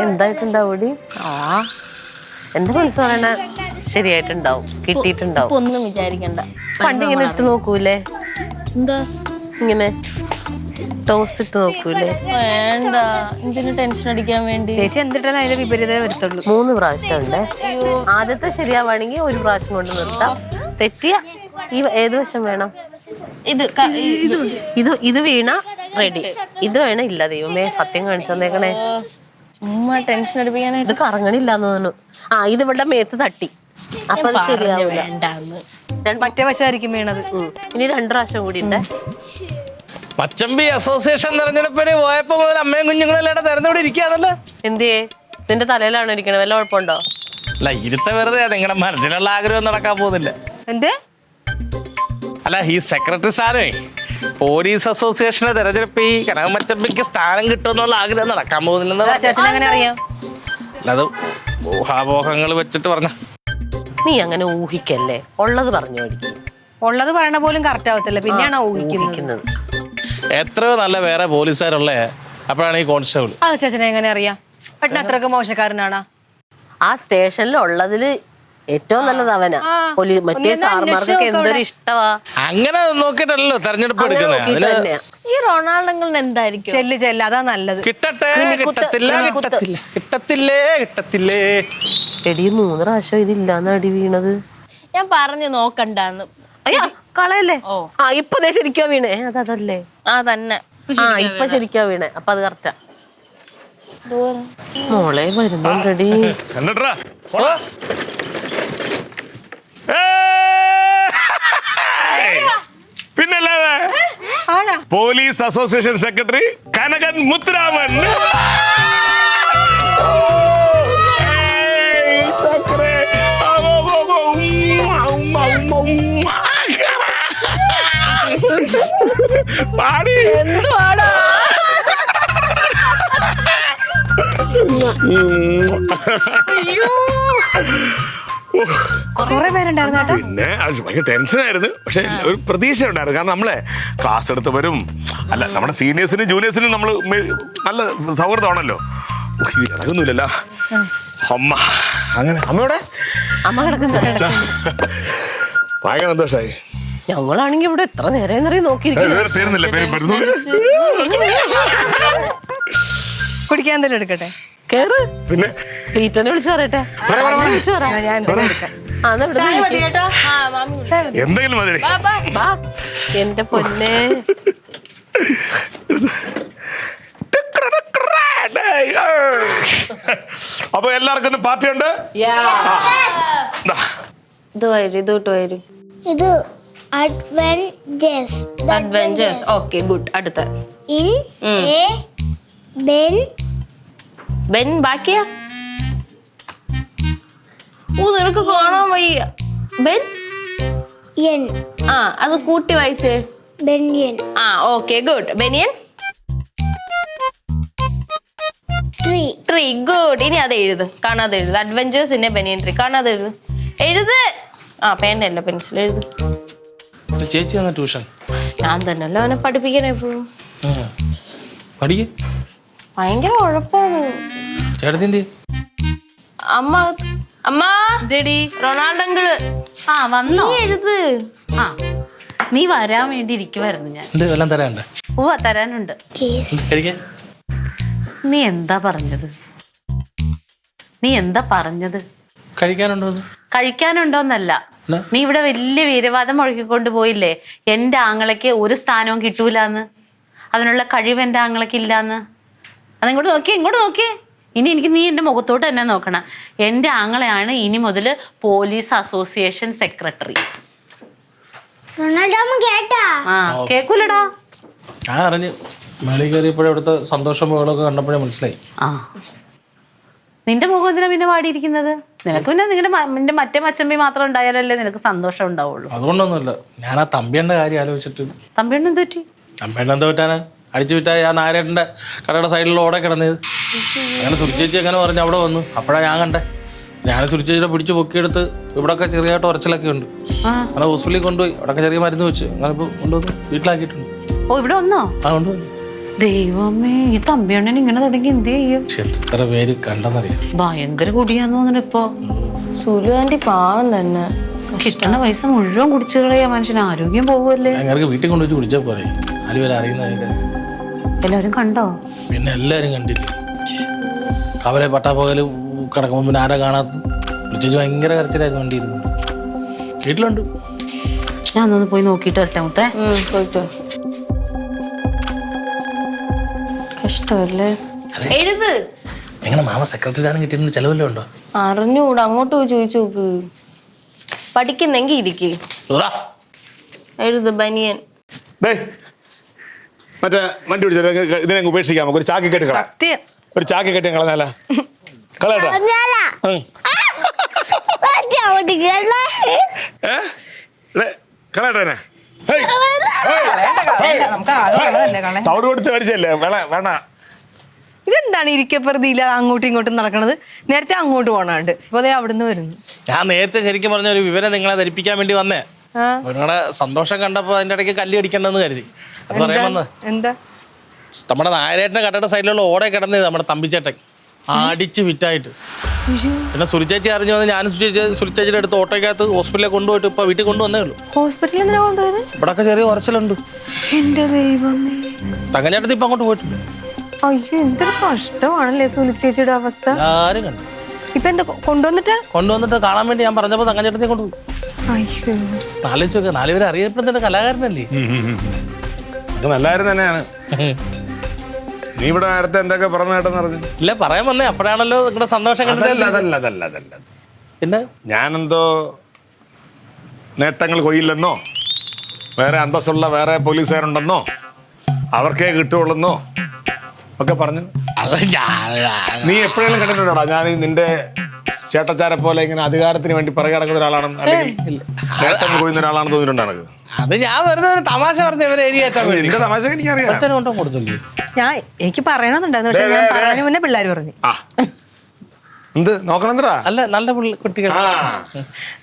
എന്തായിട്ടുണ്ടാവൂടി? എന്റെ മനസ്സ് പറയണ ശരിയായിട്ടുണ്ടാവും, കിട്ടിയിട്ടുണ്ടാവും. ഒന്നും വിചാരിക്കണ്ട. പണ്ട് ഇങ്ങനെ ഇട്ട് നോക്കൂലേ? എന്താ ഇങ്ങനെ ടോസ്റ്റ് ഇട്ട് നോക്കൂലേ? വേണ്ട, എന്തിനു ടെൻഷൻ അടിക്കാൻ വേണ്ടി. ചേച്ചി എന്തിട്ടാലും അതിന്റെ വിപരീതമേ വരുത്തുള്ളൂ. 3 പ്രാവശ്യം ഉണ്ട്. ആദ്യത്തെ ശരിയാവാണെങ്കിൽ 1 പ്രാവശ്യം കൊണ്ട് നിർത്താം. തെറ്റിയ ഈ ഏത് വശം വേണം? ഇത് വീണ റെഡി, ഇത് വേണ ഇല്ല. ദൈവമേ, സത്യം കാണിച്ചു തന്നേക്കണേ. ചുമ്മാ ടെൻഷൻ അടിപ്പിക്കാനായിട്ട്. ഇത് കറങ്ങണില്ലാന്ന് തോന്നുന്നു. ഇത് ഇവിടെ മേത്ത് തട്ടി, അപ്പൊ അത് ശരിയാവില്ല. മറ്റേ വശമായിരിക്കും വീണത്. ഇനി 2 പ്രാവശ്യം കൂടി ഉണ്ട്. പച്ചമ്പി അസോസിയേഷൻ തെരഞ്ഞെടുപ്പിന് പോയപ്പോ മുതൽ അമ്മയും കുഞ്ഞുങ്ങളെല്ലാം തെരഞ്ഞെടുപ്പ് ഇരിക്കാന്നല്ലോ. എന്തിയേ? നിന്റെ തലയിലാണ് ഇരിക്കണത്, വല്ല കുഴപ്പമുണ്ടോ? അല്ല, ഇരുത്ത വെറുതെ നിങ്ങളുടെ മനസ്സിലുള്ള ആഗ്രഹം നടക്കാൻ പോകുന്നില്ല. എന്ത്? അല്ല, ഈ സെക്രട്ടറി സ്ഥാനമേ പോലീസ് അസോസിയേഷനെ തെരഞ്ഞെടുപ്പ് ഈ കനകമച്ചമ്പിക്ക് സ്ഥാനം കിട്ടുമെന്നുള്ള ആഗ്രഹം നടക്കാൻ പോകുന്നില്ലെന്ന് എങ്ങനെ അറിയാം? അല്ല, അത് ഊഹാപോഹങ്ങൾ വെച്ചിട്ട് പറഞ്ഞ. നീ അങ്ങനെ ഊഹിക്കല്ലേ, ഉള്ളത് പറഞ്ഞു പഠിക്കും. ഉള്ളത് പറയണ പോലും കറക്റ്റ് ആവത്തില്ല, പിന്നെയാണ് ഊഹിക്കുന്നത്. എത്രയോ നല്ല വേറെ പോലീസുകാരുള്ളേ, അപ്പോഴാണ് ഈ കോൺസ്റ്റബിൾ. അത് ചേച്ചനെ എങ്ങനെ അറിയാം? പെട്ടെന്ന് അത്രക്ക് മോശക്കാരനാണ്. ആ സ്റ്റേഷനിൽ ഉള്ളതില് ഏറ്റവും നല്ലത് അവനാ. മറ്റേ സാർമാർക്കൊക്കെ എന്തൊരു ഇഷ്ടമാ. അങ്ങനെ നോക്കിട്ടല്ലോ തെരഞ്ഞെടുപ്പ് എടുക്കുന്നത്. ഈ റൊണാൾഡോകളിന് എന്തായിരിക്കും? ചെല്ല് അതാ നല്ലത്. കിട്ടട്ടെ, കിട്ടത്തില്ലേ. എടി 3 പ്രാവശ്യം ഇതില്ലാന്ന് അടി വീണത്. ഞാൻ പറഞ്ഞു നോക്കണ്ടെന്ന്. അയ്യോ, കളയല്ലേ. ഇപ്പൊ ശരിക്കാ വീണേ. അതല്ലേ തന്നെ ഇപ്പൊ ശരിക്കാ വീണേ. അപ്പൊ അത് കറക്റ്റാ. മോളെ വരുന്നുണ്ടടി. പിന്നല്ലാതെ police association secretary Kanakan Muthuraman. പാടി എന്തുവാടാ? പിന്നെ ഭയങ്കര ടെൻഷനായിരുന്നു. പക്ഷെ ഒരു പ്രതീക്ഷ ഉണ്ടായിരുന്നു. കാരണം നമ്മളെ ക്ലാസ് എടുത്തവരും അല്ല, നമ്മുടെ സീനിയേഴ്സിനും ജൂനിയേഴ്സിനും നമ്മൾ നല്ല സൗഹൃദമാണല്ലോ. ഇറങ്ങുന്നില്ലല്ലോ അമ്മ. അങ്ങനെ അമ്മയോടെ ഭയങ്കര സന്തോഷമായി. ഞങ്ങളാണെങ്കി ഇവിടെ എത്ര നേരം നോക്കിയിരിക്കുന്നില്ല. കുടിക്കാൻ എന്തെങ്കിലും എടുക്കട്ടെ? കേറ്. പിന്നെ ക്ലീറ്റനെ വിളിച്ചു പറയട്ടെ. എന്തെങ്കിലും മതി. എന്റെ പൊന്നെ, അപ്പൊ എല്ലാവർക്കും പാർട്ടി ഉണ്ട്. ഇത് അഡ്വഞ്ചേഴ്സ്. Okay, good. അടുത്ത ബെൻ ബാക്കിയാ. നിനക്ക് കാണാൻ വയ്യ. ബെൻ അത് കൂട്ടി വായിച്ചേ. Banyan. Okay, good. Banyan. Tree. Good. ഇനി അത് എഴുത്, കാണാതെ എഴുത്. അഡ്വഞ്ചേഴ്സിന്റെ ബെനിയൻ ട്രീ കാണാതെ എഴുത്. പേനല്ല, പെൻസിൽ എഴുത്. ചേച്ചി ട്യൂഷൻ ഞാൻ തന്നെയല്ലോ അവനെ പഠിപ്പിക്കണേ. എപ്പോഴും ഭയങ്കര ഉഴപ്പാണ്. അമ്മ റൊണാൾഡോങ്കിള് വന്നോ? എഴുത്. നീ വരാൻ വേണ്ടി ഇരിക്കുവായിരുന്നു ഞാൻ. തരാനുണ്ട്. നീ എന്താ പറഞ്ഞത്? കഴിക്കാനുണ്ടോന്നല്ല, നീ ഇവിടെ വലിയ വീരവാദം മുഴക്കിക്കൊണ്ട് പോയില്ലേ. എന്റെ ആങ്ങളയ്ക്ക് ഒരു സ്ഥാനവും കിട്ടൂലെന്ന്, അതിനുള്ള കഴിവ് എന്റെ ആങ്ങളയ്ക്ക് ഇല്ലാന്ന്. അതിങ്ങോട്ട് നോക്കിയേ. ഇനി എനിക്ക് നീ എന്റെ മുഖത്തോട്ട് തന്നെ നോക്കണം. എന്റെ ആങ്ങളെയാണ് ഇനി മുതൽ പോലീസ് അസോസിയേഷൻ സെക്രട്ടറി. കേക്കൂലടാ. ഞാൻ അറിഞ്ഞു മേളിൽ കയറിയപ്പോഴേ ഇവിടുത്തെ സന്തോഷം മുകളൊക്കെ കണ്ടപ്പോഴേ മനസ്സിലായി. നിന്റെ മുഖം എന്തിനാ പിന്നെ പാടിയിരിക്കുന്നത്? നിനക്ക് പിന്നെ നിന്റെ മറ്റേ മച്ചമ്പി മാത്രം ഉണ്ടായാലല്ലേ നിനക്ക് സന്തോഷം ഉണ്ടാവുള്ളൂ. അതുകൊണ്ടൊന്നുമില്ല, ഞാൻ ആ തമ്പിയുടെ കാര്യം ആലോചിച്ചിട്ട്. തമ്പിയുടെ എന്ത് പറ്റി? തമ്പിയുടെ എന്താ പറ്റാനാ? അടിച്ചു വിറ്റാ ആ നാരായണന്റെ കടയുടെ സൈഡിലുള്ള ഓടെ കിടന്നത്. അങ്ങനെ സുചേച്ചി എങ്ങനെ പറഞ്ഞു അവിടെ വന്നു. അപ്പോഴാ ഞാൻ കണ്ടേ. ഞാൻ സുരിച്ചേച്ചിയുടെ പിടിച്ച് പൊക്കിയെടുത്ത് ഇവിടെയൊക്കെ ചെറിയതായിട്ട് ഉറച്ചിലൊക്കെ ഉണ്ട്. അങ്ങനെ ഹോസ്പിറ്റലിൽ കൊണ്ടുപോയി അവിടെയൊക്കെ ചെറിയ മരുന്ന് വെച്ച് അങ്ങനെ ഇപ്പോൾ കൊണ്ടുവന്ന് വീട്ടിലാക്കിയിട്ടുണ്ട്. ഓ ഇവിടെ വന്നോ? ആ കൊണ്ടുപോയി. ദൈവമേ, ഈ തമ്പിയണ്ണൻ ഇങ്ങനെ തുടങ്ങി എന്ത് ചെയ്യും? എത്ര പേര് കണ്ടെന്നറിയാം. ഭയങ്കര കുടിയാന്ന് തോന്നുന്നു ഇപ്പൊ. സുലു ആന്റി പാവം തന്നെ. കിട്ടുന്ന പൈസ മുഴുവൻ കുടിച്ചു കളയാ മനുഷ്യന്, ആരോഗ്യം പോവുമല്ലേ. ഞങ്ങൾക്ക് വീട്ടിൽ കൊണ്ടുവച്ച് കുടിച്ചാൽ പോലെ ആരും വരെ അറിയുന്നതിന്റെ. എല്ലാവരും കണ്ടോ? പിന്നെ എല്ലാവരും കണ്ടില്ലേ, അവരെ പട്ടാപ്പകല് കിടക്കുമ്പോൾ പിന്നെ ആരാ കാണാത്ത. വിളിച്ചു ഭയങ്കര കരച്ചിലായിരുന്നു വണ്ടി ഇരുന്നു. വീട്ടിലുണ്ട്. ഞാൻ ഒന്ന് പോയി നോക്കിയിട്ട് വരട്ടെ മുത്തേ. പോയിട്ടോ. കഷ്ടമല്ലേ. എഴുത്. നിങ്ങളുടെ മാമ സെക്രട്ടറി സ്ഥാനം കിട്ടിയിട്ട് ചെലവല്ലോ ഉണ്ടോ? അറിഞ്ഞൂടാ, അങ്ങോട്ട് പോയി ചോദിച്ചു നോക്ക്. പഠിക്കുന്നെങ്കി ഇരിക്ക്. എഴുത് ബനിയൻ. മറ്റേ വണ്ടി പിടിച്ചോ, ഇതിനെ ഉപേക്ഷിക്കാം. നമുക്ക് ഒരു ചാക്കി കെട്ടി കളയാം. സത്യം. ഒരു ചാക്കി കെട്ടി കളഞ്ഞാല കളയട്ടോ. കളയട്ടെ. നമുക്ക് ആകെ ഉള്ളതല്ലേ കളയാൻ. തവിട് കൊടുത്ത് മേടിച്ചല്ലേ, വേണ. ഇതെന്താണ് ഇരിക്കപ്രതിയില്ല അങ്ങോട്ടും ഇങ്ങോട്ടും നടക്കണത്? നേരത്തെ അങ്ങോട്ട് പോണുണ്ട്, ഇപ്പൊ അതേ അവിടുന്ന് വരുന്നു. ഞാൻ നേരത്തെ ശരിക്കും പറഞ്ഞ ഒരു വിവരം നിങ്ങളെ ധരിപ്പിക്കാൻ വേണ്ടി വന്നേ. നിങ്ങളുടെ സന്തോഷം കണ്ടപ്പോ അതിന്റെ ഇടയ്ക്ക് കല്ല് അടിക്കണ്ടെന്ന് കരുതി. അത് പറയാൻ വന്നത് എന്താ? നമ്മുടെ നായരേട്ടന്റെ കടയുടെ സൈഡിലുള്ള ഓടെ കിടന്നത് നമ്മുടെ തമ്പിച്ചേട്ടൻ അടിച്ച് ഫിറ്റായിട്ട്. പിന്നെ സുരിച്ചേച്ചി അറിഞ്ഞു വന്ന് ഞാനും സുരിച്ചേച്ചിയുടെ അടുത്ത് ഓട്ടോയ്ക്കകത്ത് ഹോസ്പിറ്റലിൽ കൊണ്ടുപോയിട്ട് ഇപ്പൊ വീട്ടിൽ കൊണ്ടുവന്നേ ഉള്ളൂ. ഹോസ്പിറ്റലിൽ എന്തിനാ കൊണ്ടുപോയത്? ഇവിടൊക്കെ ചെറിയ ഉറച്ചിലുണ്ട്. എന്റെ ദൈവമേ, തങ്കച്ചേട്ടത്തി ഇപ്പൊ അങ്ങോട്ട് പോയിട്ടുണ്ട്. അയ്യോ എന്തൊരു കഷ്ടമാണല്ലേ സുലിച്ചേച്ചിയുടെ അവസ്ഥ. എല്ലാരും കണ്ടു. ഇപ്പൊ എന്താ കൊണ്ടുവന്നിട്ട് കാണാൻ വേണ്ടി ഞാൻ പറഞ്ഞപ്പോ തങ്കച്ചേട്ടത്തി കൊണ്ടുപോയി. അയ്യോ, ആലോചിച്ച് നോക്കുക, 4 പേര് അറിയപ്പെടുന്ന കലാകാരനല്ലേ. അത് നല്ലായിരുന്നു തന്നെയാണ്. നീ ഇവിടെ നേരത്തെ എന്തൊക്കെ പറഞ്ഞു കേട്ടെന്ന് പറഞ്ഞു. ഇല്ല, പറയാൻ വന്നേ അപ്പോഴാണല്ലോ നിങ്ങളുടെ സന്തോഷം കണ്ടത്. അതല്ല. പിന്നെ ഞാനെന്തോ നേട്ടങ്ങൾ കൊയ്യില്ലെന്നോ, വേറെ അന്തസ്സുള്ള വേറെ പോലീസുകാരുണ്ടെന്നോ, അവർക്കേ കിട്ടുള്ളെന്നോ ഒക്കെ പറഞ്ഞു. നീ എപ്പോഴെങ്കിലും കണ്ടിട്ടുണ്ടോടാ ഞാൻ നിന്റെ ചേട്ടച്ചാരെ പോലെ ഇങ്ങനെ അധികാരത്തിന് വേണ്ടി പിറകെ നടക്കുന്ന ഒരാളാണെന്ന്, അല്ലെങ്കിൽ നേട്ടങ്ങൾ കൊയ്യുന്ന ഒരാളാണെന്ന് തോന്നിയിട്ടുണ്ടോ എനിക്ക്? അത് ഞാൻ വെറുതെ ഒരു തമാശ പറഞ്ഞ ഇവരെ എന്റെ തമാശ എനിക്കറിയാം. കൊണ്ടോ കൊടുത്തില്ലേ. എനിക്ക് പറയണമെന്നുണ്ടായിരുന്നു, പക്ഷെ ഞാൻ പറയാൻ മുന്നേ പിള്ളേർ പറഞ്ഞു. എന്ത് നോക്കണെന്തടാ? അല്ല, നല്ല കുട്ടികൾ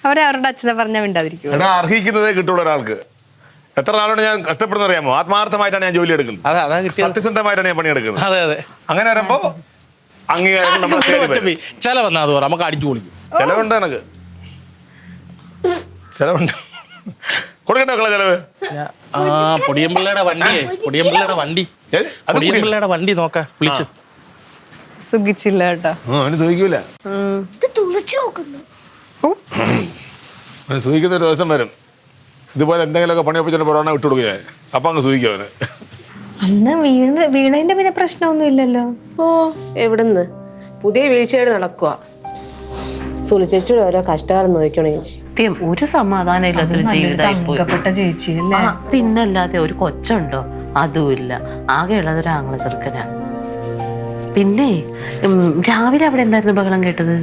അവരവരുടെ അച്ഛനെ പറഞ്ഞാൽ മിണ്ടാതിരിക്കും. എടാ, അർഹിക്കുന്നതേ കിട്ടുള്ളൂ ഒരാൾക്ക്. എത്ര നാളോട് ഞാൻ കഷ്ടപ്പെടുന്ന അറിയാമോ? ആത്മാർത്ഥമായിട്ടാണ് ഞാൻ ജോലി എടുക്കുന്നത്, അതാ കിട്ടിയത്. സത്യസന്ധമായിട്ടാണ് ഞാൻ പണിയെടുക്കുന്നത്. അതെ. അങ്ങനെ വരുമ്പോ അംഗീകാരം നമ്മൾ ചെലവെന്നാ അത് പറ, നമുക്ക് അടിച്ചു പൊളിക്കും. ചെലവുണ്ട്, എനക്ക് ചെലവുണ്ട്. കൊടുക്കണ്ടേ മക്കളെ ചെലവ്? പൊടിയമ്പിള്ളയുടെ വണ്ടി നോക്കാം വിളിച്ചു. സുഖിച്ചില്ല കേട്ടോ. അവന് സൂഹിക്കൂല. അവന് സൂഹിക്കുന്ന ഒരു ദിവസം വരും. ഇതുപോലെ എന്തെങ്കിലുമൊക്കെ പണിയൊപ്പിച്ചിട്ട് പൊറോണ വിട്ടു കൊടുക്കുക ഞാൻ. അപ്പൊ അങ്ങ് സൂഹിക്കും അവന്. അന്ന് വീണതിന്റെ പിന്നെ പ്രശ്നമൊന്നും ഇല്ലല്ലോ. ഓ, എവിടുന്ന് പുതിയ വീഴ്ചയോട് നടക്കുക. സുലിച്ചേച്ചിയുടെ ഓരോ കഷ്ടകാലം നോക്കണേ ചേച്ചി. ഒരു സമാധാനം ഇല്ലാത്തൊരു ജീവിതമായി പോയി. തങ്കപ്പെട്ട ചേച്ചി അല്ലേ? പിന്നല്ലാതെ ഒരു കൊച്ചുണ്ടോ? അതുമില്ല. ആകെ ഉള്ളതൊരു ആംഗ്ല ചെറുക്കനാ. പിന്നെ രാവിലെ അവിടെ എന്തായിരുന്നു ബഹളം കേട്ടത്?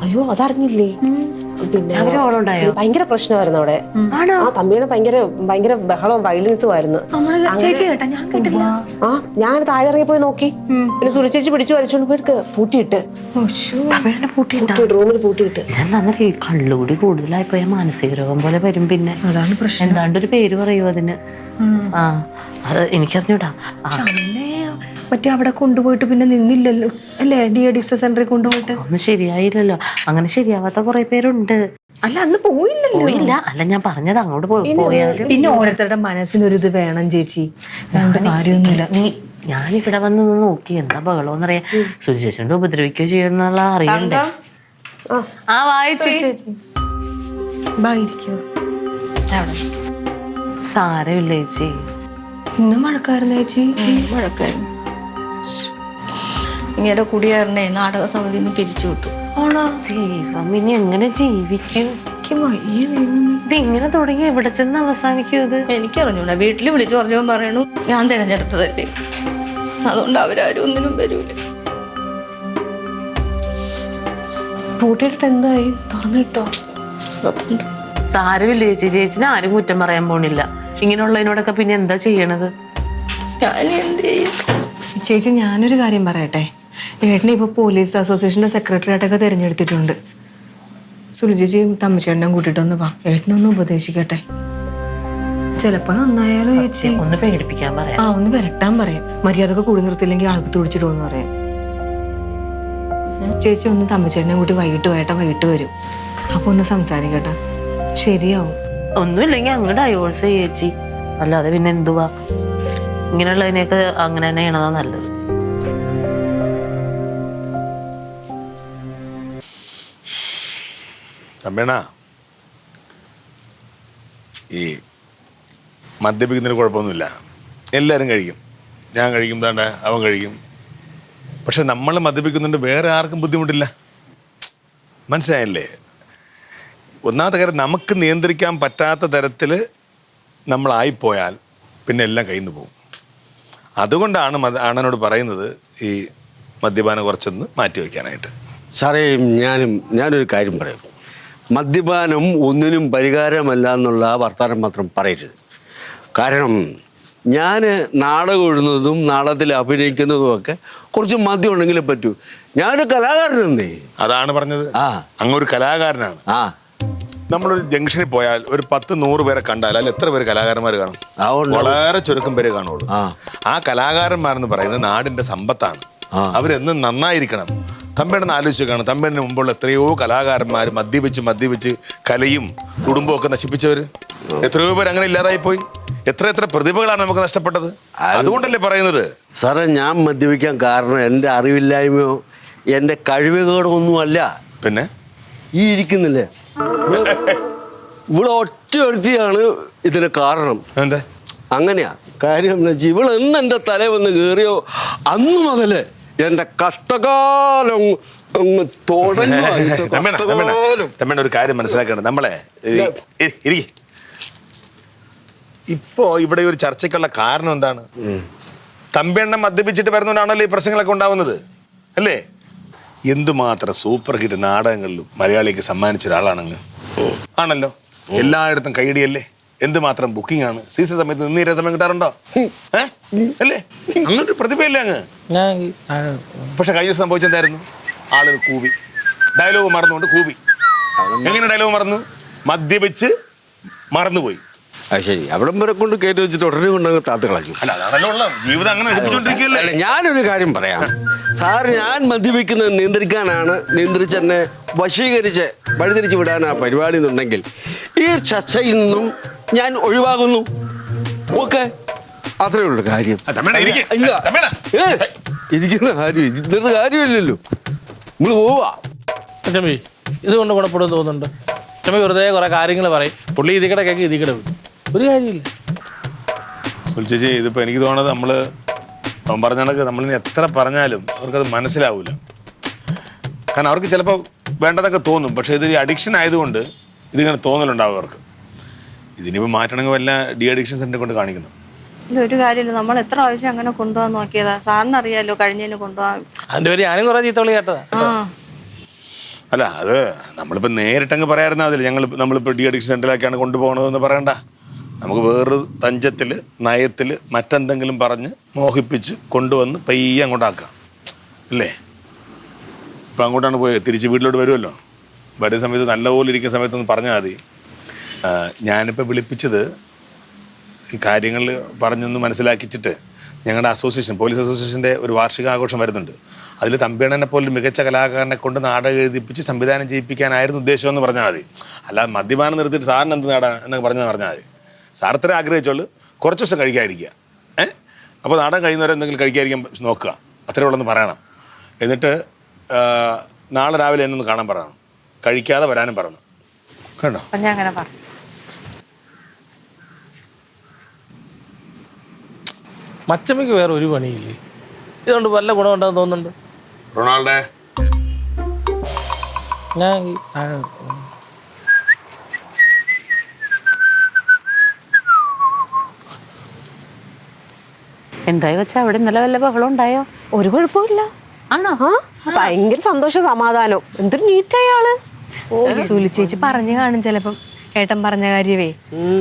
അയ്യോ, അതറിഞ്ഞില്ലേ? പിന്നെ ഭയങ്കര പ്രശ്നമായിരുന്നു അവിടെ. ആ തമ്പിയുടെ ഭയങ്കര ബഹളവും വയലൻസും ആയിരുന്നു. ആ, ഞാൻ താഴെ ഇറങ്ങി പോയി നോക്കി. പിന്നെ സുലിച്ചേച്ചി പിടിച്ചു വലിച്ചോണ്ട് പോയിട്ട് പൂട്ടിയിട്ട് റൂമിൽ പൂട്ടിയിട്ട്. എന്താന്നറിയ, കള്ളുകൂടി കൂടുതലായി പോയാൽ മാനസിക രോഗം പോലെ വരും. പിന്നെ അതാണ് പ്രശ്നം. എന്താണ്ടൊരു പേര് പറയൂ അതിന്. അത് എനിക്കറിഞ്ഞൂടാ. മറ്റേ അവിടെ കൊണ്ടുപോയിട്ട് പിന്നെ നിന്നില്ലല്ലോ അല്ലേ? ഡി-അഡിക്ഷൻ സെന്ററിൽ കൊണ്ടുപോയിട്ട് ഒന്നും ശരിയായില്ലല്ലോ. അങ്ങനെ ശരിയാവാത്ത കുറെ പേരുണ്ട്. അല്ല, അന്ന് പോയില്ല. അല്ല, ഞാൻ പറഞ്ഞത് അങ്ങോട്ട് പോയാലും പിന്നെ ഓരോരുത്തരുടെ മനസ്സിനൊരിത് വേണം ചേച്ചി. കാര്യമൊന്നുമില്ല. ഞാനിവിടെ വന്ന് നോക്കി എന്താ ബഹളോന്നറിയാ. സുരേഷിന്റെ ഉപദ്രവിക്കുകയോ ചെയ്യുന്നുള്ള അറിയണ്ടേ? സാരമില്ല ചേച്ചി. ഇന്ന് മഴക്കായിരുന്നു ചേച്ചി. മഴക്കായിരുന്നു. ഇങ്ങനെ കുടിയാറിനെ നാടക സമിതി പിരിച്ചു വിട്ടു. ആണോ? ദൈവം, ഇനി എങ്ങനെ ജീവിക്കും? ഇതിങ്ങനെ തുടങ്ങി എവിടെ ചെന്ന് അവസാനിക്കും ഇത്? എനിക്കറിഞ്ഞൂടാ. വീട്ടിൽ വിളിച്ചു പറഞ്ഞപ്പോൾ പറയണു ഞാൻ തിരഞ്ഞെടുത്തതല്ലേ, അതുകൊണ്ട് അവരാരും ഒന്നിനും വരൂല. പൂട്ടിയിട്ട് എന്തായി? തുറന്നിട്ടോ? സാരമില്ല ചേച്ചി. ചേച്ചിനെ ആരും കുറ്റം പറയാൻ പോണില്ല. ഇങ്ങനെയുള്ളതിനോടൊക്കെ പിന്നെ എന്താ ചെയ്യണത്? ഞാൻ എന്ത് ചെയ്യും ചേച്ചി, ഞാനൊരു കാര്യം പറയട്ടെ. ഏട്ടനെ ഇപ്പൊ പോലീസ് അസോസിയേഷന്റെ സെക്രട്ടറി ആയിട്ടൊക്കെ തിരഞ്ഞെടുത്തിട്ടുണ്ട്. സുലു ചേച്ചി തമ്മിച്ചേട്ടനെ കൂട്ടിട്ടൊന്ന് വാ, ഏട്ടനൊന്ന് ഉപദേശിക്കട്ടെ. ചിലപ്പോ നന്നായാലോ ചേച്ചി. ഒന്ന് പേടിപ്പിക്കാൻ പറയാം. ഒന്ന് വരട്ടാൻ പറയാം. മര്യാദക്ക് കൂടി നിർത്തില്ലെങ്കിൽ ആൾക്ക് തുടിച്ചിടുമെന്ന് പറയാം. ചേച്ചി ഒന്ന് തമ്മിച്ചേട്ടനെ കൂട്ടി വൈകിട്ട് വരും. അപ്പൊ ഒന്ന് സംസാരിക്കട്ടെ, ശരിയാവും. ഒന്നുമില്ലെങ്കിൽ അങ്ങോട്ട് ഡൈവോഴ്സ് ചേച്ചി, അല്ലാതെ പിന്നെ എന്തുവാ? ഇങ്ങനെയുള്ളതിനെയൊക്കെ അങ്ങനെ തന്നെ ചെയ്യണതാ നല്ലത്. തമ്പേണ, ഈ മദ്യപിക്കുന്നതിന് കുഴപ്പമൊന്നുമില്ല, എല്ലാവരും കഴിക്കും. ഞാൻ കഴിക്കും, താണ്ട അവൻ കഴിക്കും. പക്ഷെ നമ്മൾ മദ്യപിക്കുന്നുണ്ട്, വേറെ ആർക്കും ബുദ്ധിമുട്ടില്ല. മനസ്സിലായില്ലേ? ഒന്നാമത്തെ കാര്യം, നമുക്ക് നിയന്ത്രിക്കാൻ പറ്റാത്ത തരത്തിൽ നമ്മളായിപ്പോയാൽ പിന്നെ എല്ലാം കയ്യിൽ നിന്ന് പോകും. അതുകൊണ്ടാണ് അണ്ണനോട് പറയുന്നത് ഈ മദ്യപാനം കുറച്ചൊന്ന് മാറ്റി വയ്ക്കാനായിട്ട്. സാറേ, ഞാനൊരു കാര്യം പറയാം. മദ്യപാനം ഒന്നിനും പരിഹാരമല്ല എന്നുള്ള വർത്തമാനം മാത്രം പറയരുത്. കാരണം ഞാൻ നാടകം എഴുതുന്നതും നാടകത്തിൽ അഭിനയിക്കുന്നതും ഒക്കെ കുറച്ച് മദ്യം ഉണ്ടെങ്കിലേ പറ്റൂ. ഞാനൊരു കലാകാരനെന്നേ. അതാണ് പറഞ്ഞത്. അങ്ങൊരു കലാകാരനാണ്. നമ്മളൊരു ജംഗ്ഷനിൽ പോയാൽ ഒരു 10-100 പേരെ കണ്ടാൽ അതിൽ എത്ര പേര് കലാകാരന്മാർ കാണും? വളരെ ചുരുക്കം പേരെ കാണുള്ളൂ. ആ കലാകാരന്മാരെന്ന് പറയുന്നത് നാടിന്റെ സമ്പത്താണ്. അവരെന്നും നന്നായിരിക്കണം. തമ്പേണെന്ന് ആലോചിച്ചാണ്, തമ്പേണിന് മുമ്പുള്ള എത്രയോ കലാകാരന്മാർ മദ്യപിച്ച് കലയും കുടുംബവും ഒക്കെ നശിപ്പിച്ചവർ. എത്രയോ പേര് അങ്ങനെ ഇല്ലാതായി പോയി. എത്ര പ്രതിഭകളാണ് നമുക്ക് നഷ്ടപ്പെട്ടത്. അതുകൊണ്ടല്ലേ പറയുന്നത്. സാറേ, ഞാൻ മദ്യപിക്കാൻ കാരണം എൻ്റെ അറിവില്ലായ്മയോ എൻ്റെ കഴിവുകേടോ ഒന്നുമല്ല. പിന്നെ ഈ ഇരിക്കുന്നില്ലേ, ഇവിടെ ഒറ്റ വ്യക്തിയാണ് ഇതിന് കാരണം. എന്താ അങ്ങനെയാ കാര്യം എന്ന് വെച്ചാൽ ഇവിടെ എന്ന് എൻ്റെ തലയിൽ വന്ന് കയറിയോ അന്ന് മുതല് എൻ്റെ കഷ്ടകാലം തമ്മേണ ഒരു കാര്യം മനസ്സിലാക്കണം. നമ്മളെ ഇപ്പോ ഇവിടെ ഒരു ചർച്ചയ്ക്കുള്ള കാരണം എന്താണ്? തമ്പെണ്ണ മദ്യപിച്ചിട്ട് വരുന്നതുകൊണ്ടാണല്ലോ ഈ പ്രശ്നങ്ങളൊക്കെ ഉണ്ടാവുന്നത്, അല്ലേ? എന്തുമാത്രം സൂപ്പർ ഹിറ്റ് നാടകങ്ങളിലും മലയാളിക്ക് സമ്മാനിച്ച ഒരാളാണങ്ങ്. ആണല്ലോ, എല്ലായിടത്തും കൈയടിയല്ലേ, എന്തുമാത്രം ബുക്കിംഗ് ആണ്. സീസൺ സമയത്ത് നിന്നീര സമയം കിട്ടാറുണ്ടോ? അല്ലേ? അങ്ങനൊരു പ്രതിഭയല്ലേ അങ്ങ്. പക്ഷെ കഴിഞ്ഞ ദിവസം സംഭവിച്ചെന്തായിരുന്നു? ആളുകൾ കൂവി, ഡയലോഗ് മറന്നുകൊണ്ട് കൂവി. എങ്ങനെ ഡയലോഗ് മറന്നു? മദ്യപിച്ച് മറന്നുപോയി. ശരി, അവിടം വരെ കൊണ്ട് കയറ്റി വെച്ചിട്ട് ഉടനെ കൊണ്ടങ്ങ് താത്ത് കളഞ്ഞു. ജീവിതം അങ്ങനെ നശിപ്പിച്ചുകൊണ്ടിരിക്കുകയല്ലേ. ഞാനൊരു കാര്യം പറയാം സാർ. ഞാൻ മദ്യപിക്കുന്നത് നിയന്ത്രിക്കാനാണ്, നിയന്ത്രിച്ചെന്നെ വശീകരിച്ച് വഴിതിരിച്ച് വിടാനാ പരിപാടി എന്നുണ്ടെങ്കിൽ ഈ ചർച്ചയിൽ നിന്നും ഞാൻ ഒഴിവാകുന്നു. ഓക്കെ, അത്രേ ഉള്ളൂ കാര്യം. ഇരിക്കുന്ന കാര്യം ഇന്നത്തെ കാര്യമില്ലല്ലോ. നമ്മൾ പോവാ. ചമ്മി ഇതുകൊണ്ട് ഗുണപ്പെടും തോന്നുന്നുണ്ട്. ചമ്മി വെറുതെ കുറെ കാര്യങ്ങൾ പറയും. പുള്ളി ഇതിക്കടെ കേക്ക് ഇതിക്കടെ ഒരു കാര്യമില്ല. സുൽച്ചേച്ചി, ഇതിപ്പോൾ എനിക്ക് തോന്നുന്നത് അവൻ പറഞ്ഞ കണക്ക് നമ്മളിനി എത്ര പറഞ്ഞാലും അവർക്കത് മനസ്സിലാവില്ല. കാരണം അവർക്ക് ചിലപ്പോൾ വേണ്ടതൊക്കെ തോന്നും, പക്ഷേ ഇതൊരു അഡിക്ഷൻ ആയതുകൊണ്ട് ഇതിങ്ങനെ തോന്നലുണ്ടാവും അവർക്ക്. ഇതിനിപ്പോൾ മാറ്റണമെങ്കിൽ വല്ല ഡി അഡിക്ഷൻ സെൻ്റർ കൊണ്ട് കാണിക്കുന്നു. ഒരു കാര്യമില്ല, നമ്മൾ എത്ര ആവശ്യം അങ്ങനെ കൊണ്ടുപോകാൻ നോക്കിയതാ. സാറിന് അറിയാലോ കഴിഞ്ഞതിന് കൊണ്ടുപോകാൻ. അതിൻ്റെ പേര് ഞാനും കുറേ ചീത്തവിളി കേട്ടതാ. അല്ല, അത് നമ്മളിപ്പോൾ നേരിട്ടങ്ങ് പറയാറുണ്ട്. അതിൽ നമ്മളിപ്പോൾ ഡി അഡിക്ഷൻ സെൻ്ററിലേക്കാണ് കൊണ്ടുപോകണതെന്ന് പറയണ്ട. നമുക്ക് വേറൊരു തഞ്ചത്തിൽ നയത്തിൽ മറ്റെന്തെങ്കിലും പറഞ്ഞ് മോഹിപ്പിച്ച് കൊണ്ടുവന്ന് പയ്യെ അങ്ങോട്ടാക്കാം, അല്ലേ? ഇപ്പം അങ്ങോട്ടാണ് പോയത്, തിരിച്ച് വീട്ടിലോട്ട് വരുമല്ലോ. വരുന്ന സമയത്ത് നല്ലപോലെ ഇരിക്കുന്ന സമയത്തൊന്ന് പറഞ്ഞാൽ മതി. ഞാനിപ്പോൾ വിളിപ്പിച്ചത് ഈ കാര്യങ്ങൾ പറഞ്ഞൊന്ന് മനസ്സിലാക്കിച്ചിട്ട് ഞങ്ങളുടെ അസോസിയേഷൻ, പോലീസ് അസോസിയേഷൻ്റെ ഒരു വാർഷികാഘോഷം വരുന്നുണ്ട്. അതിൽ തമ്പിയണ്ണനെ പോലെ മികച്ച കലാകാരനെ കൊണ്ട് നാടകം എഴുതിപ്പിച്ച് സംവിധാനം ചെയ്യിപ്പിക്കാനായിരുന്നു ഉദ്ദേശമെന്ന് പറഞ്ഞാൽ മതി. അല്ലാതെ മദ്യപാനം നിർത്തിയിട്ട് സാറിന് എന്ത് നേടാൻ എന്നൊക്കെ പറഞ്ഞാൽ മതി. സാർ ഇത്ര ആഗ്രഹിച്ചോളൂ, കുറച്ച് ദിവസം കഴിക്കാതിരിക്കുക. അപ്പോൾ നാടകം കഴിയുന്നവരെ എന്തെങ്കിലും കഴിക്കാതിരിക്കാൻ നോക്കുക, അത്രേ ഉള്ളെന്ന് പറയണം. എന്നിട്ട് നാളെ രാവിലെ എന്നെ ഒന്ന് കാണാൻ പറയണം, കഴിക്കാതെ വരാനും പറയണം. കേട്ടോ? ഞാൻ അങ്ങനെ പറഞ്ഞു. മച്ചമ്മയ്ക്ക് വേറെ ഒരു പണിയില്ലേ? ഇതുകൊണ്ട് വല്ല ഗുണമുണ്ടെന്ന് തോന്നുന്നുണ്ട്. റൊണാൾഡേ, ഞാൻ എന്തായി വെച്ചാ അവിടെ ഇന്നലെ വല്ല ബഹളം ഉണ്ടായോ? ഒരു കുഴപ്പമില്ല. ആണോ? ഭയങ്കര സന്തോഷം, സമാധാനം. എന്തൊരു നീറ്റായ ആള്. സുലു ചേച്ചി പറഞ്ഞു കാണും ചിലപ്പം, ഏട്ടൻ പറഞ്ഞ കാര്യവേ.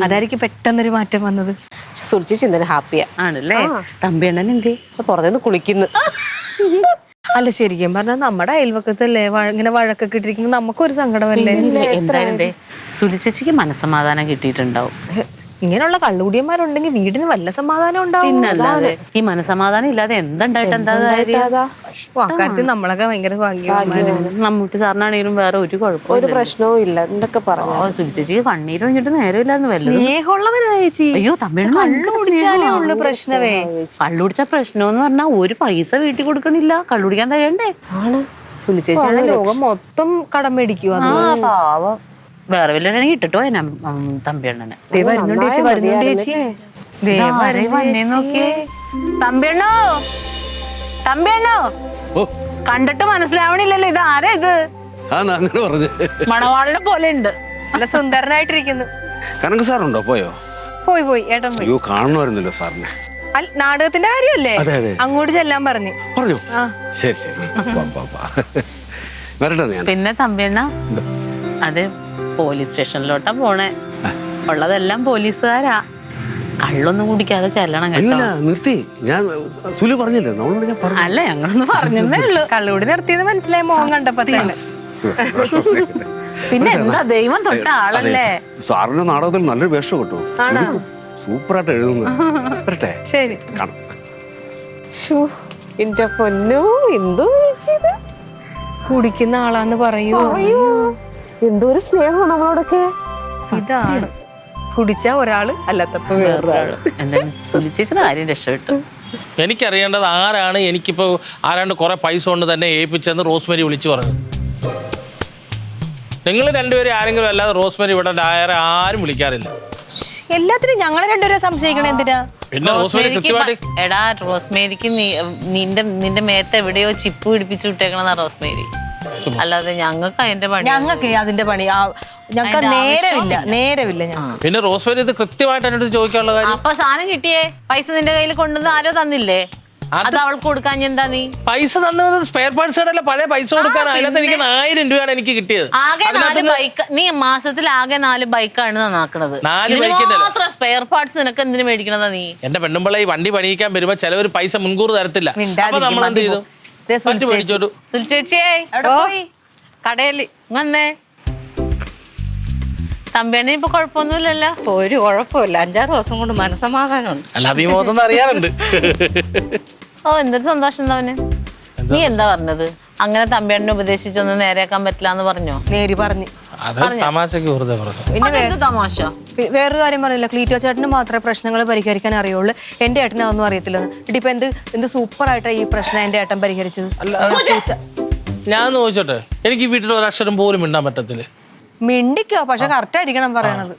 അതായിരിക്കും പെട്ടെന്നൊരു മാറ്റം വന്നത്. സുൽച്ചി ചിന്തന ഹാപ്പിയാ ആണല്ലേ? തമ്പിയണ്ണൻ എന്തേ? പുറത്തുനിന്ന് കുളിക്കുന്നു. അല്ല ശരിക്കും പറഞ്ഞാൽ നമ്മുടെ അയൽവക്കത്തല്ലേ ഇങ്ങനെ വഴക്കൊക്കെ ഇട്ടിരിക്കുമ്പോൾ നമുക്കൊരു സങ്കടമല്ലേ? എന്തായാലും ദേ സുലിച്ചേച്ചിക്ക് മനസ്സമാധാനം കിട്ടിയിട്ടുണ്ടാവും. ഇങ്ങനെയുള്ള കള്ളുകൂടിയന്മാരുണ്ടെങ്കിൽ വീടിന് വല്ല സമാധാനം ഉണ്ടാവും. പിന്നല്ലാതെ ഈ മനസ്സമാധാനം ഇല്ലാതെ എന്തുണ്ടായിട്ട് എന്താ കാര്യം? അക്കാര്യത്തിൽ നമ്മളൊക്കെ ഭയങ്കര ഭാഗ്യവാന്മാരാണ്. മമ്മൂട്ടി സാറിനാണെങ്കിലും വേറെ ഒരു കുഴപ്പമില്ല. ഒരു പ്രശ്നവും ഇല്ല. എന്തൊക്കെ പറഞ്ഞു സുലിച്ചേച്ചിക്ക് കണ്ണീര് കഴിഞ്ഞിട്ട് നേരമില്ലാന്ന് വല്ലതും. സ്നേഹമുള്ളവനാ ചേച്ചി. അയ്യോ തമ്മിൽ ഉള്ള പ്രശ്നമേ. കള്ളുടിച്ച പ്രശ്നം എന്ന് പറഞ്ഞാൽ ഒരു പൈസ വീട്ടിൽ കൊടുക്കണില്ല. കള്ളുടിക്കാൻ തയ്യണ്ടേ? ആണ്. സുലിച്ചേച്ചിയാണ് ലോകം മൊത്തം കടം മേടിക്കുക. പാവം. വേറെ വല്ലവരാണെങ്കിൽ ഇട്ടിട്ടോ തമ്പിയണ്ണനെ. വരുന്നുണ്ട് ചേച്ചി, വരുന്നുണ്ട് ചേച്ചി. നോക്കിയേ തമ്പിയണ്ണോ, തമ്പിയണ്ണോ, കണ്ടിട്ട് മനസ്സിലാവണില്ലല്ലോ ഇത് ആരാ? ഇത് അങ്ങനെ പറഞ്ഞു മണവാളിനെ പോലെ ഉണ്ട്. നല്ല സുന്ദരനായിട്ടിരിക്കുന്നു. കനക സാറുണ്ടോ? പോയോ? പോയി ഏട്ടൻ പോയി. അയ്യോ കാണുമായിരുന്നല്ലോ സാറിനെ. നാടകത്തിന്റെ കാര്യമല്ലേ? അതെ അതെ. അങ്ങോട്ട് ചെല്ലാൻ പറഞ്ഞു. ശരി ശരി വരട്ടെ ഞാൻ. പിന്നെ തമ്പിയണ്ണ അത് പോലീസ് സ്റ്റേഷനിലോട്ടാ പോണേ. ഉള്ളതെല്ലാം പോലീസുകാരാ. കള്ളൊന്നും കുടിക്കാതെ ചെല്ലണം കേട്ടോ. നിർത്തി. ഞാൻ സുലു പറഞ്ഞില്ലേ നമ്മളോട്? ഞാൻ പറഞ്ഞു. അല്ല ഞങ്ങളൊന്ന് പറഞ്ഞേ ഉള്ളൂ. കള്ളുകൂടി നിർത്തിയത് മനസ്സിലായി മോഹം കണ്ടപ്പോ തന്നെ. പിന്നെ എന്താ ദൈവം തൊട്ട ആളല്ലേ. സാറിന്റെ നാടകത്തിൽ നല്ലൊരു വേഷം കിട്ടും. സൂപ്പറായിട്ട് എഴുതുന്നു. വരട്ടെ. ശരി കാണാം. എന്റെ പൊന്നോ, എന്തോ കുടിക്കുന്ന ആളാന്ന് പറയൂ. എന്തോ ഒരു സ്നേഹം നമ്മളോടൊക്കെ. ഇതാണ് കുടിച്ച ഒരാള്, അല്ലാത്തപ്പോ വേറൊരാള്. എന്തായാലും സുലിച്ചേച്ചിയുടെ കാര്യം രക്ഷപ്പെട്ടു. എനിക്കറിയേണ്ടത് ആരാണ് എനിക്കിപ്പോൾ ആരാണ്ട് കുറെ പൈസ കൊണ്ട് തന്നെ ഏൽപ്പിച്ചെന്ന് റോസ്മേരി വിളിച്ചു പറഞ്ഞു. നിങ്ങൾ രണ്ടുപേരും ആരെങ്കിലും അല്ലാതെ റോസ്മേരി ഇവിടെ വേറെ ആരും വിളിക്കാറില്ല. എല്ലാത്തിനും ഞങ്ങളെ രണ്ടുപേരെ സംശയിക്കണം എന്തിനാ? പിന്നെ റോസ്മേരി കൃത്യമായിട്ട് എടാ റോസ്മേരിക്ക് നിന്റെ മേത്ത് എവിടെയോ ചിപ്പ് പിടിപ്പിച്ചു വിട്ടേക്കണെന്നാ റോസ്മേരി. അല്ലാതെ ഞങ്ങൾക്ക് അതിന്റെ പണി. ഞങ്ങൾക്ക് അതിന്റെ പണി ഞങ്ങൾക്ക് നേരമില്ല. പിന്നെ റോസ്മേരി ഇത് കൃത്യമായിട്ട് എന്നോട് ചോദിക്കാനുള്ള കാര്യം. അപ്പൊ സാധനം കിട്ടിയേ പൈസ നിന്റെ കയ്യിൽ കൊണ്ടുവന്ന് ആരോ തന്നില്ലേ? അത് അവൾക്ക് കൊടുക്കാൻ എന്താ നീ പൈസ തന്നത്? സ്പെയർ പാർട്സ് കടല്ല പഴയ പൈസ കൊടുക്കാൻ. അതിനകത്ത് എനിക്ക് 1000 രൂപയാണ് എനിക്ക് കിട്ടിയത്. ആകെ 4 ബൈക്ക്. നീ മാസത്തിൽ ആകെ 4 ബൈക്കാണ് നന്നാക്കണത്. 4 ബൈക്കിന്റെ മാത്രം സ്പെയർ പാർട്സ് നിനക്ക് എന്തിനു മേടിക്കണതാ നീ? എന്റെ പെണ്ണുമ്പിള്ള ഈ വണ്ടി പണിയിക്കാൻ വരുമ്പോ ചിലവർ പൈസ മുൻകൂർ തരത്തില്ല. അപ്പൊ നമ്മൾ എന്ത് ചെയ്തു? ചേച്ചിയേ കടയില് വന്നേ. തമ്പിയണ്ണ ഇപ്പൊ കുഴപ്പമൊന്നുമില്ലല്ലോ? ഒരു കുഴപ്പമില്ല. 5-6 ദിവസം കൊണ്ട് മനസ്സമാധാനമുണ്ട്. അല്ല അത് ഈ മുഖത്തൊന്നും അറിയാറുണ്ട്. ഓ എന്തൊരു സന്തോഷം തവന്. നീ എന്താ പറഞ്ഞത്? അങ്ങനെ തമ്പിയണ്ണനെ ഉപദേശിച്ചൊന്നും നേരെയാക്കാൻ പറ്റില്ല എന്ന് പറഞ്ഞോ? നേരി പറഞ്ഞു. അത് തമാശക്ക് വെറുതെ പറഞ്ഞു. പിന്നെ തമാശ. വേറൊരു കാര്യം പറഞ്ഞില്ല, ക്ലീറ്റോ ചേട്ടന് മാത്രമേ പ്രശ്നങ്ങൾ പരിഹരിക്കാൻ അറിയുള്ളൂ. എന്റെ ഏട്ടനെ അതൊന്നും അറിയത്തില്ല. ഇപ്പൊ എന്ത് സൂപ്പർ ആയിട്ടാണ് ഈ പ്രശ്നം എന്റെ ഏട്ടൻ പരിഹരിച്ചത്. ഞാൻ ചോദിച്ചോട്ടെ, എനിക്ക് വീട്ടിൽ ഒരക്ഷരം പോലും മിണ്ടാൻ പറ്റത്തില്ല. മിണ്ടിക്കോ, പക്ഷെ കറക്റ്റ് ആയിരിക്കണം പറയണത്.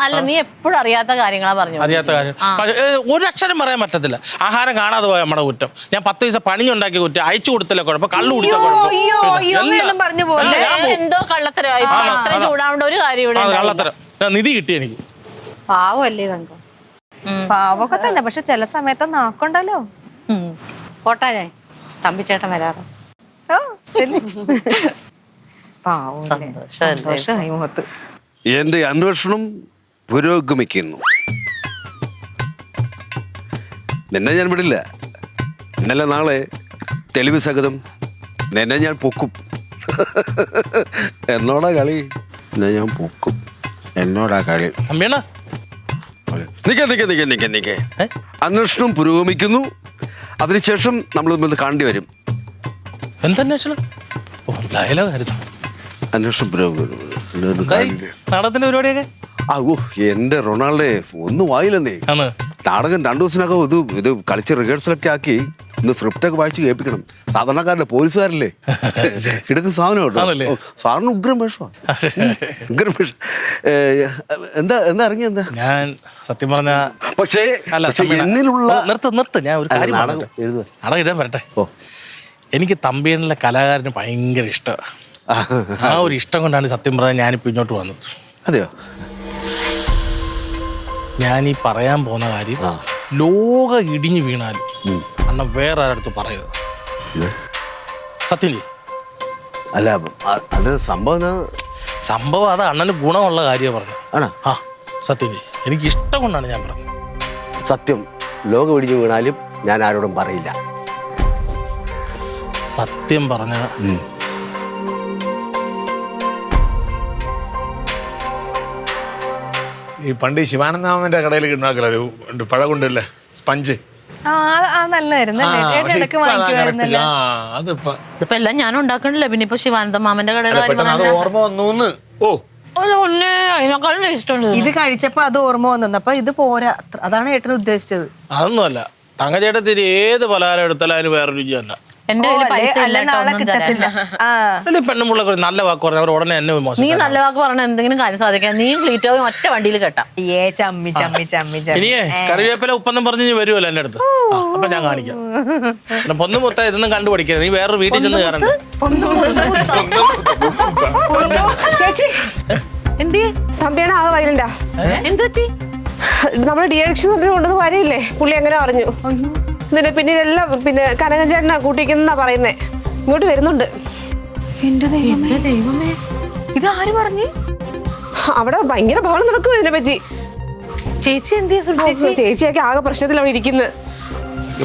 അല്ല നീ എപ്പോഴും അറിയാത്ത കാര്യങ്ങളാ പറഞ്ഞു. അറിയാത്ത കാര്യം ഒരക്ഷരം പറയാൻ പറ്റത്തില്ല. ആഹാരം കാണാതെ പോയ നമ്മുടെ കുറ്റം. ഞാൻ 10 പൈസ പണിഞ്ഞുണ്ടാക്കിയ കുറ്റം. അയച്ചു കൊടുത്തില്ല കുഴപ്പം. കള്ളു കുടിച്ച എന്തോ കള്ളത്തരമായി. ചൂടാവേണ്ട ഒരു കാര്യം കള്ളത്തരം. നിധി കിട്ടി എനിക്ക്. പാവല്ലേ തങ്കം? പാവൊക്കെ തന്നെ, പക്ഷെ ചില സമയത്ത് നാക്കുണ്ടല്ലോ. കോട്ടാ ഞാൻ തമ്പിച്ചേട്ടൻ വരാറ്. സന്തോഷമായി മുഖത്ത്. എന്റെ അന്വേഷണം പുരോഗമിക്കുന്നു. നിന്നെ ഞാൻ വിടില്ല. ഇന്നലെ നാളെ തെളിവ് സഹിതം നിന്നെ ഞാൻ പൊക്കും. എന്നോടാ കളി. നിന്നെ ഞാൻ പൊക്കും. എന്നോടാ കളി. നിക്കേ അന്വേഷണം പുരോഗമിക്കുന്നു. അതിനുശേഷം നമ്മൾ തമ്മിൽ കാണേണ്ടി വരും. എന്തന്വേഷണം? അന്വേഷണം നാടകത്തിന്റെ പരിപാടിയൊക്കെ എന്റെ റൊണാൾഡേ ഒന്നും ആയില്ലെന്നേ. നാടകം 2 ദിവസത്തിനകം ഇത് കളിച്ച് റിഹേഴ്സലൊക്കെ ആക്കി ഇന്ന് സ്ക്രിപ്റ്റൊക്കെ വായിച്ച് കേൾപ്പിക്കണം. സാധാരണക്കാരല്ലേ, പോലീസുകാരല്ലേ, ഇടക്ക് സാധനം കേട്ടോ. സാറിന് ഉഗ്രം വേഷമാണ്. ഉഗ്രം വേഷം. എന്താ ഇറങ്ങി? എന്താ ഞാൻ സത്യം പറഞ്ഞ പക്ഷേ എന്നിലുള്ള നിർത്ത് ഞാൻ ഒരു കാര്യം നാടകം ഇടാൻ വരട്ടെ. എനിക്ക് തമ്പിയണ്ണലെ കലാകാരന് ഭയങ്കര ഇഷ്ടമാണ്. ആ ഒരു ഇഷ്ടം കൊണ്ടാണ് സത്യം പറഞ്ഞാൽ ഞാനിപ്പോൾ ഇങ്ങോട്ട് വന്നത്. അതെയോ? ഞാൻ ഈ പറയാൻ പോകുന്ന കാര്യം ലോക ഇടിഞ്ഞു വീണാലും അണ്ണൻ വേറെ ആരടുത്ത് പറയരുത്. സത്യം അല്ല അത് സംഭവം അത് അണ്ണന് ഗുണമുള്ള കാര്യമാണ് പറഞ്ഞത്. ആണോ? ആ സത്യം എനിക്ക് ഇഷ്ടം കൊണ്ടാണ് ഞാൻ പറഞ്ഞത്. സത്യം ലോകം ഇടിഞ്ഞു വീണാലും ഞാൻ ആരോടും പറയില്ല. സത്യം പറഞ്ഞ ഈ പണ്ട് ഈ ശിവാനന്ദാമന്റെ കടയിൽ ഉണ്ടാക്കല ഒരു പഴ കൊണ്ടല്ലേ സ്പഞ്ച്. നല്ലായിരുന്നു ഇടയ്ക്ക് വാങ്ങിക്കുമായിരുന്നല്ലോ. ഇതിപ്പോ എല്ലാം ഞാൻ ഉണ്ടാക്കണില്ല, പിന്നെ ഇപ്പൊ ശിവാനന്ദ മാമന്റെ കടയുടെ കാര്യം അത് ഓർമ്മ വന്നു. ഓ അതിനേക്കാളും ഇഷ്ടമുണ്ട്. ഇത് കഴിച്ചപ്പോ അത് ഓർമ്മ വന്നു. അപ്പൊ ഇത് പോരാ, അതാണ് ഏട്ടൻ ഉദ്ദേശിച്ചത്. അതൊന്നുമല്ല, തങ്കച്ചേട്ടത്തിരി ഏത് പലഹാരം എടുത്താലും അതിന് വേറെ രുചി തന്നെ. എന്റെ കയ്യിൽ പൈസ അല്ല, നാളെ കിട്ടത്തില്ല. പെണ്ണുമ്പിള്ളക്ക് നല്ല വാക്ക് പറഞ്ഞ അവർ ഉടനെ എന്നെ മോശം. നീ നല്ല വാക്ക് പറഞ്ഞ എന്തെങ്കിലും കാര്യം സാധിക്കാം. നീ ക്ലീറ്റോ ഒറ്റ വണ്ടിയിൽ കേട്ടാ. ചമ്മി ചമ്മി ചമ്മി ഇനിയേ കറിവേപ്പില ഉപ്പൊന്നും പറഞ്ഞ് നീ വരുമല്ലോ എന്റെ അടുത്ത്. അപ്പൊ ഞാൻ കാണിക്കാം. പൊന്നു മൊത്തം ഇതൊന്നും കണ്ടുപിടിക്കരുത്. നീ വേറൊരു വീട്ടിൽ ചെന്ന് കയറണ്ട. ചേച്ചി എന്തിയെ തമ്പിയാണ് ആകെ വയലണ്ടാ. എന്ത് പറ്റി? നമ്മള് ഡിയക്ഷൻ കൊണ്ടുവന്ന് വരയില്ലേ, പുള്ളി അങ്ങനെ പറഞ്ഞു. ഇതിന്റെ പിന്നിലെല്ലാം പിന്നെ കനകചേട്ടനാ കൂട്ടിക്കുന്ന പറയുന്നേ. ഇങ്ങോട്ട് വരുന്നുണ്ട്. എന്റെ ദൈവമേ, ഇത് ആര് പറഞ്ഞു? അവിടെ ഭയങ്കര ബഹളം നടക്കും ഇതിനെ പറ്റി. ചേച്ചി എന്തിയെ? ചേച്ചിയൊക്കെ ആകെ പ്രശ്നത്തിൽ അവിടെ ഇരിക്കുന്നത്.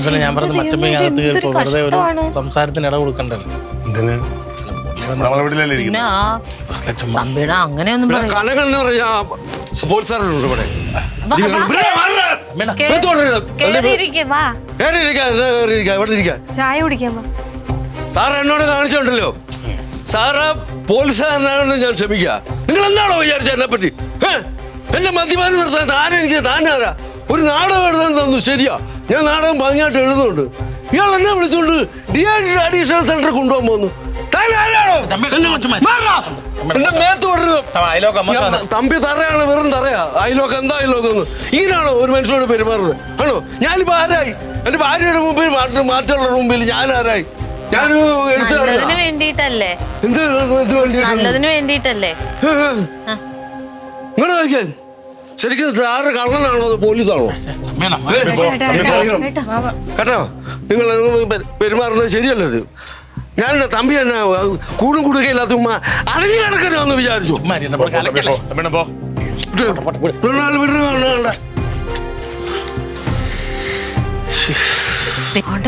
പിന്നെ ഞാൻ പറഞ്ഞ മച്ചമ്മ അകത്ത് കയറിപ്പോ വെറുതെ ഒരു സംസാരത്തിന് ഇട കൊടുക്കണ്ടല്ലോ. നമ്മളെ വീട്ടിലല്ലേ ഇരിക്കുന്നത്. തമ്പിയുടെ അങ്ങനെയൊന്നും പറയില്ല. കനകെന്ന് പറഞ്ഞാ പോലീസുകാരുണ്ട് ഇവിടെ. കേറിയിരിക്ക്, വാ. ഇവിടെ ഇരിക്കാൻ ചായ കുടിക്കാൻ സാർ എന്നോട് കാണിച്ചോണ്ടല്ലോ. സാറ് പോലീസുകാരനാണെന്ന് ഞാൻ ക്ഷമിക്കുക. നിങ്ങൾ എന്താണോ വിചാരിച്ച എന്നെ പറ്റി? എന്റെ മദ്യപാനം നിർത്താൻ താനെനിക്ക് താനാരാ? ഒരു നാടകം എഴുതാൻ തന്നു, ശരിയാ. ഞാൻ നാടകം ഭംഗിയായിട്ട് എഴുതുന്നുണ്ട്. ഇയാൾ എന്നെ വിളിച്ചോണ്ട് അഡീഷണൽ സെന്റർ കൊണ്ടുപോകാൻ പോന്നു. തമ്പി തറയാണ്, വെറും തറയാ. അയലോക്ക് എന്താ അയലോക്കെന്ന്? ഇങ്ങനെയാണോ ഒരു മനുഷ്യനോട് പെരുമാറുന്നത്? ആണോ? ഞാനിപ്പോ ആരായി? എന്റെ ഭാര്യയുടെ മുമ്പിൽ മറ്റുള്ള മുമ്പിൽ ഞാൻ ആരായി? ഞാനൊരു നല്ലതിന് വേണ്ടിട്ടല്ലേ? നല്ലതിന് വേണ്ടിട്ടല്ലേ? ഇങ്ങനെ നോക്കിയാൽ ശരിക്കും സാറ് കള്ളനാണോ അത് പോലീസാണോ? കേട്ടോ, നിങ്ങൾ പെരുമാറുന്നത് ശരിയല്ലത്. ഞാൻ തമ്പി തന്നെ കൂടും കൂടുകയില്ലാത്ത ഉമ്മ അടങ്ങി കിടക്കണോ എന്ന് വിചാരിച്ചു.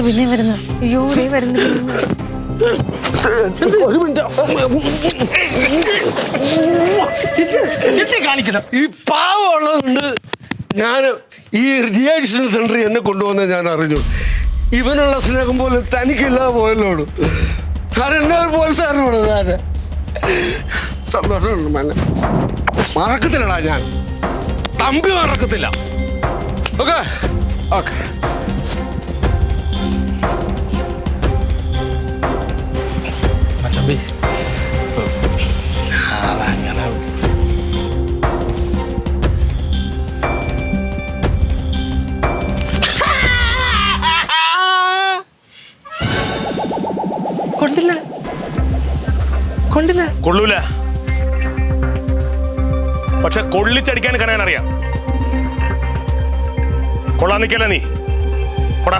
പിന്നെ വരുന്നു. അയ്യോ വരുന്നു. ഒരു മിനിറ്റ്. ഈ പാവമുള്ളതുകൊണ്ട് ഞാൻ ഈ റിയാക്ഷൻ സെന്ററിൽ എന്നെ കൊണ്ടുവന്ന ഞാൻ അറിഞ്ഞു. ഇവനുള്ള സ്നേഹം പോലെ തനിക്കില്ലാതെ പോയല്ലോട്. കാരണം എന്താ പോലീസുകാരനോട് ഞാൻ സന്തോഷമുണ്ട്. മന മറക്കത്തില്ലടാ, ഞാൻ തമ്പി മറക്കത്തില്ല. Okay okay. മച്ചമ്പി കൊള്ളൂല. പക്ഷെ കൊള്ളിച്ചടിക്കാൻ കണയാൻ അറിയാം. കൊള്ളാൻ നിക്കല്ല നീ. കൊടാ.